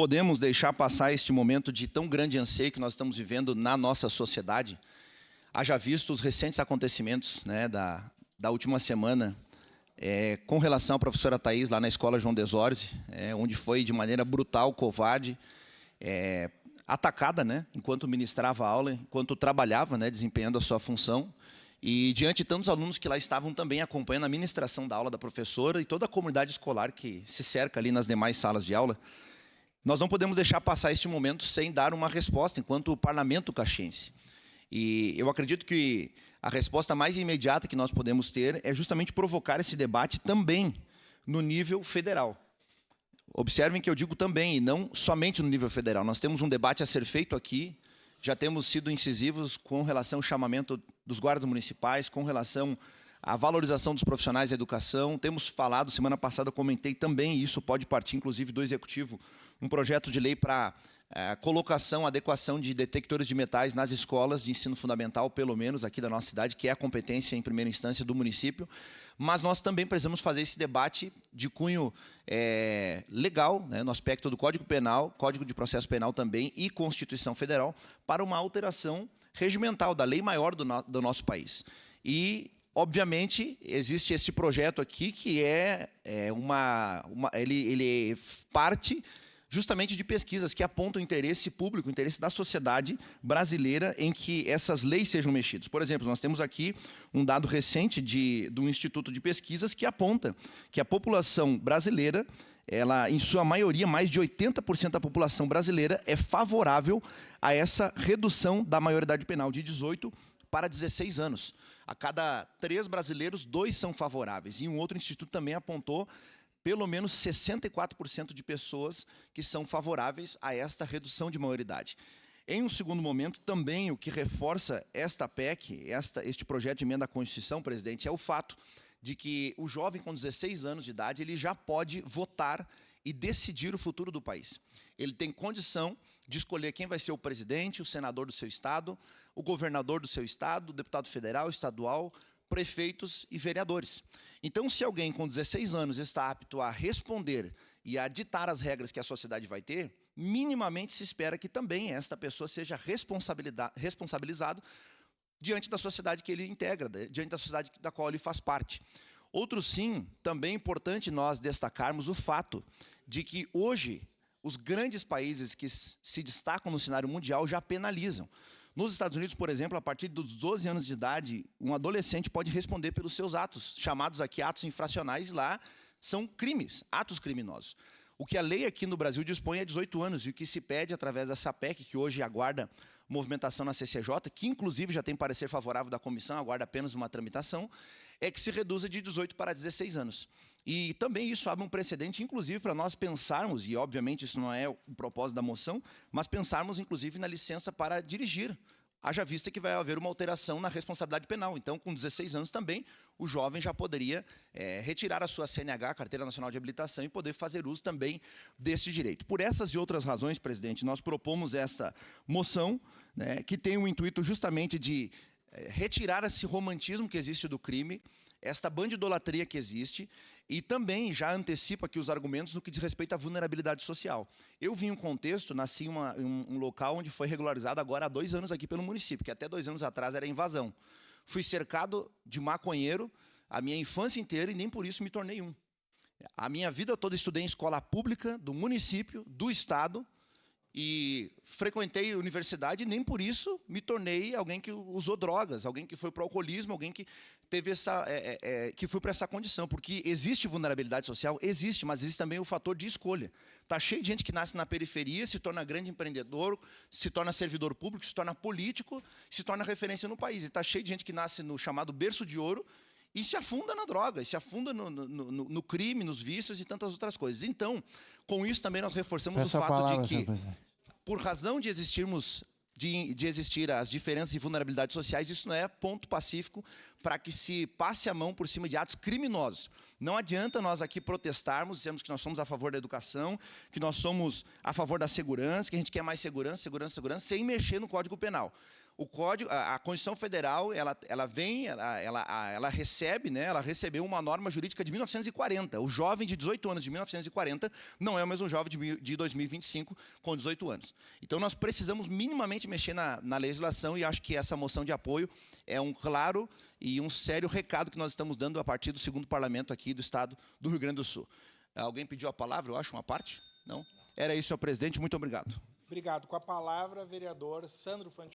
podemos deixar passar este momento de tão grande anseio que nós estamos vivendo na nossa sociedade. Haja visto os recentes acontecimentos, né, da última semana, com relação à professora Thais, lá na escola João Desorze, onde foi de maneira brutal, covarde, atacada, né, enquanto ministrava aula, enquanto trabalhava, né, desempenhando a sua função. E diante de tantos alunos que lá estavam também acompanhando a ministração da aula da professora e toda a comunidade escolar que se cerca ali nas demais salas de aula, nós não podemos deixar passar este momento sem dar uma resposta enquanto parlamento caxiense. E eu acredito que a resposta mais imediata que nós podemos ter é justamente provocar esse debate também no nível federal. Observem que eu digo também, e não somente no nível federal. Nós temos um debate a ser feito aqui, já temos sido incisivos com relação ao chamamento dos guardas municipais, com relação à valorização dos profissionais da educação. Temos falado, semana passada eu comentei também, e isso pode partir inclusive do Executivo, um projeto de lei para colocação, adequação de detectores de metais nas escolas de ensino fundamental, pelo menos aqui da nossa cidade, que é a competência em primeira instância do município. Mas nós também precisamos fazer esse debate de cunho legal, né, no aspecto do Código Penal, Código de Processo Penal também e Constituição Federal, para uma alteração regimental da lei maior do nosso país. E, obviamente, existe esse projeto aqui que ele parte justamente de pesquisas que apontam o interesse público, o interesse da sociedade brasileira em que essas leis sejam mexidas. Por exemplo, nós temos aqui um dado recente do Instituto de Pesquisas que aponta que a população brasileira, ela, em sua maioria, mais de 80% da população brasileira é favorável a essa redução da maioridade penal de 18 para 16 anos. A cada 3 brasileiros, 2 são favoráveis. E um outro instituto também apontou pelo menos 64% de pessoas que são favoráveis a esta redução de maioridade. Em um segundo momento, também o que reforça esta PEC, este projeto de emenda à Constituição, presidente, é o fato de que o jovem com 16 anos de idade ele já pode votar e decidir o futuro do país. Ele tem condição de escolher quem vai ser o presidente, o senador do seu estado, o governador do seu estado, o deputado federal, estadual, prefeitos e vereadores. Então, se alguém com 16 anos está apto a responder e a ditar as regras que a sociedade vai ter, minimamente se espera que também esta pessoa seja responsabilizado diante da sociedade que ele integra, diante da sociedade da qual ele faz parte. Outro sim, também é importante nós destacarmos o fato de que hoje os grandes países que se destacam no cenário mundial já penalizam. Nos Estados Unidos, por exemplo, a partir dos 12 anos de idade, um adolescente pode responder pelos seus atos, chamados aqui atos infracionais, e lá são crimes, atos criminosos. O que a lei aqui no Brasil dispõe é 18 anos, e o que se pede através dessa PEC, que hoje aguarda movimentação na CCJ, que inclusive já tem parecer favorável da comissão, aguarda apenas uma tramitação, é que se reduza de 18 para 16 anos. E também isso abre um precedente, inclusive, para nós pensarmos, e obviamente isso não é o propósito da moção, mas pensarmos, inclusive, na licença para dirigir, haja vista que vai haver uma alteração na responsabilidade penal. Então, com 16 anos também, o jovem já poderia retirar a sua CNH, Carteira Nacional de Habilitação, e poder fazer uso também deste direito. Por essas e outras razões, presidente, nós propomos esta moção, né, que tem o intuito justamente de retirar esse romantismo que existe do crime, esta bandidolatria que existe, e também já antecipa aqui os argumentos no que diz respeito à vulnerabilidade social. Eu vim em um contexto, nasci em um local onde foi regularizado agora há 2 anos aqui pelo município, que até 2 anos atrás era invasão. Fui cercado de maconheiro a minha infância inteira e nem por isso me tornei um. A minha vida toda estudei em escola pública do município, do estado, e frequentei a universidade e nem por isso me tornei alguém que usou drogas, alguém que foi para o alcoolismo, alguém que teve que foi para essa condição, porque existe vulnerabilidade social, existe, mas existe também o fator de escolha. Está cheio de gente que nasce na periferia, se torna grande empreendedor, se torna servidor público, se torna político, se torna referência no país. E está cheio de gente que nasce no chamado berço de ouro e se afunda na droga, e se afunda no crime, nos vícios e tantas outras coisas. Então, com isso também nós reforçamos o fato de que, por razão de existir as diferenças e vulnerabilidades sociais, isso não é ponto pacífico para que se passe a mão por cima de atos criminosos. Não adianta nós aqui protestarmos, dizemos que nós somos a favor da educação, que nós somos a favor da segurança, que a gente quer mais segurança, sem mexer no Código Penal. o código, a Constituição Federal, ela recebe, né, ela recebeu uma norma jurídica de 1940. O jovem de 18 anos de 1940 não é o mesmo jovem de 2025 com 18 anos. Então, nós precisamos minimamente mexer na legislação e acho que essa moção de apoio é um claro e um sério recado que nós estamos dando a partir do 2º Parlamento aqui do Estado do Rio Grande do Sul. Alguém pediu a palavra, eu acho, uma parte? Não? Era isso, senhor presidente. Muito obrigado. Obrigado. Com a palavra, vereador Sandro Fantin.